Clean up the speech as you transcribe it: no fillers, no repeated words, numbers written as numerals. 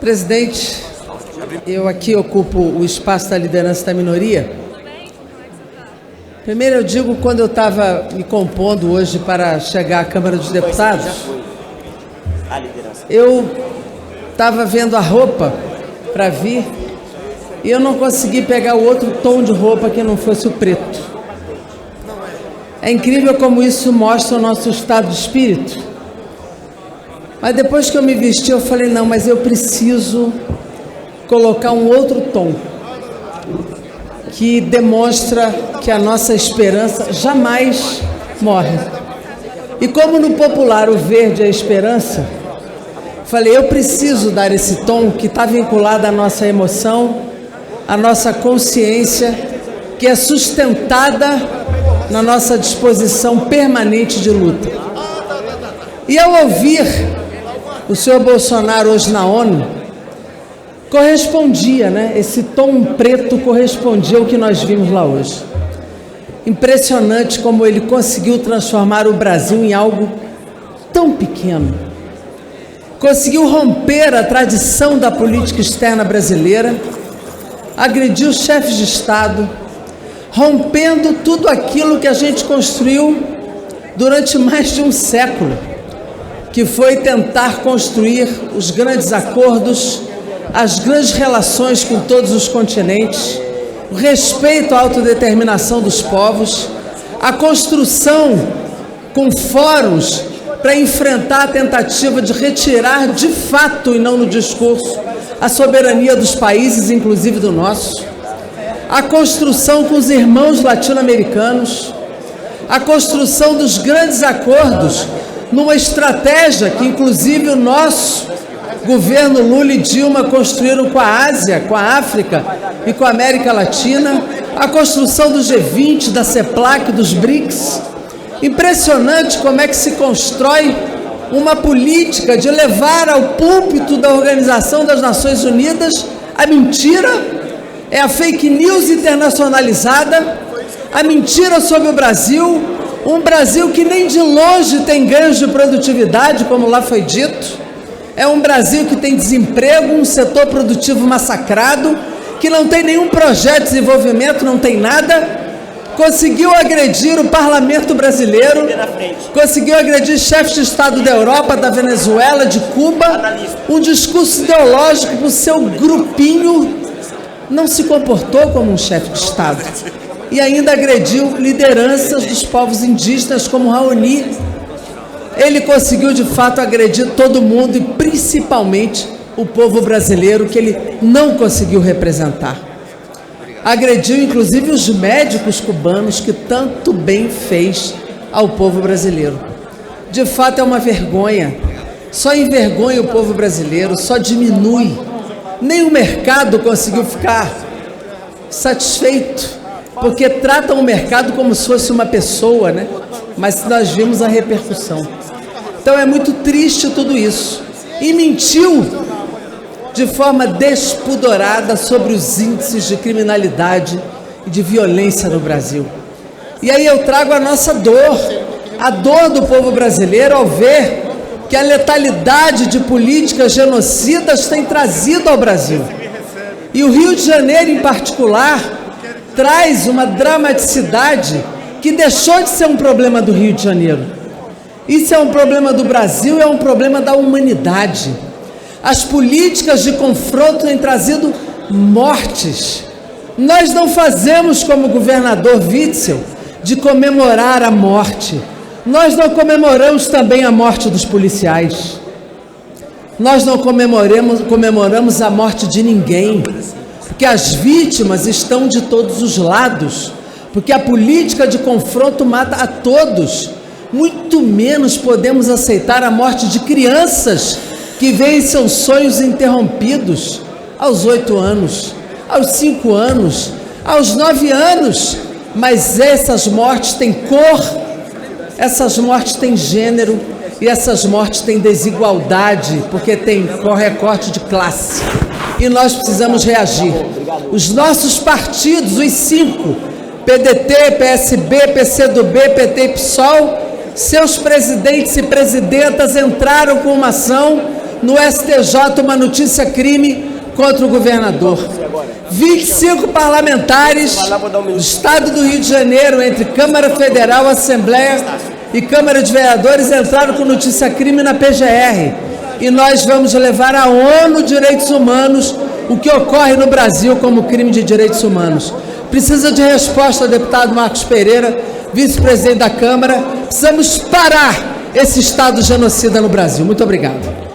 Presidente, eu aqui ocupo o espaço da liderança da minoria. Primeiro eu digo, quando eu estava me compondo hoje para chegar à Câmara dos Deputados, eu estava vendo a roupa para vir e eu não consegui pegar o outro tom de roupa que não fosse o preto. É incrível como isso mostra o nosso estado de espírito. Mas depois que eu me vesti, eu falei, não, mas eu preciso colocar um outro tom que demonstra que a nossa esperança jamais morre. E como no popular o verde é a esperança, falei, eu preciso dar esse tom que está vinculado à nossa emoção, à nossa consciência, que é sustentada na nossa disposição permanente de luta. E ao ouvir o senhor Bolsonaro hoje na ONU, correspondia, né? Esse tom preto correspondia ao que nós vimos lá hoje. Impressionante como ele conseguiu transformar o Brasil em algo tão pequeno. Conseguiu romper a tradição da política externa brasileira, agrediu os chefes de Estado, rompendo tudo aquilo que a gente construiu durante mais de um século, que foi tentar construir os grandes acordos, as grandes relações com todos os continentes, o respeito à autodeterminação dos povos, a construção com fóruns para enfrentar a tentativa de retirar de fato e não no discurso a soberania dos países, inclusive do nosso, a construção com os irmãos latino-americanos, a construção dos grandes acordos numa estratégia que inclusive o nosso governo Lula e Dilma construíram com a Ásia, com a África e com a América Latina, a construção do G20, da CEPLAC, dos BRICS. Impressionante como é que se constrói uma política de levar ao púlpito da Organização das Nações Unidas a mentira, é a fake news internacionalizada, a mentira sobre o Brasil, um Brasil que nem de longe tem ganhos de produtividade, como lá foi dito, é um Brasil que tem desemprego, um setor produtivo massacrado, que não tem nenhum projeto de desenvolvimento, não tem nada, conseguiu agredir o parlamento brasileiro, conseguiu agredir chefes de Estado da Europa, da Venezuela, de Cuba, um discurso ideológico para o seu grupinho, não se comportou como um chefe de Estado. E ainda agrediu lideranças dos povos indígenas como Raoni. Ele conseguiu de fato agredir todo mundo e principalmente o povo brasileiro que ele não conseguiu representar. Agrediu inclusive os médicos cubanos que tanto bem fez ao povo brasileiro. De fato é uma vergonha, só envergonha o povo brasileiro, só diminui. Nem o mercado conseguiu ficar satisfeito, porque tratam o mercado como se fosse uma pessoa, né? Mas nós vimos a repercussão. Então é muito triste tudo isso. E mentiu de forma despudorada sobre os índices de criminalidade e de violência no Brasil. E aí eu trago a nossa dor, a dor do povo brasileiro ao ver que a letalidade de políticas genocidas tem trazido ao Brasil. E o Rio de Janeiro, em particular, traz uma dramaticidade que deixou de ser um problema do Rio de Janeiro. Isso é um problema do Brasil, é um problema da humanidade. As políticas de confronto têm trazido mortes. Nós não fazemos como o governador Witzel de comemorar a morte. Nós não comemoramos também a morte dos policiais. Nós não comemoramos a morte de ninguém, porque as vítimas estão de todos os lados, porque a política de confronto mata a todos. Muito menos podemos aceitar a morte de crianças que veem seus sonhos interrompidos aos 8 anos, aos 5 anos, aos 9 anos. Mas essas mortes têm cor, essas mortes têm gênero e essas mortes têm desigualdade, porque tem recorte de classe. E nós precisamos reagir. Os nossos partidos, os 5, PDT, PSB, PCdoB, PT e PSOL, seus presidentes e presidentas entraram com uma ação no STJ uma notícia crime contra o governador. 25 parlamentares do Estado do Rio de Janeiro, entre Câmara Federal, Assembleia e Câmara de Vereadores, entraram com notícia crime na PGR. E nós vamos levar à ONU Direitos Humanos o que ocorre no Brasil como crime de direitos humanos. Precisa de resposta, deputado Marcos Pereira, vice-presidente da Câmara. Precisamos parar esse Estado genocida no Brasil. Muito obrigado.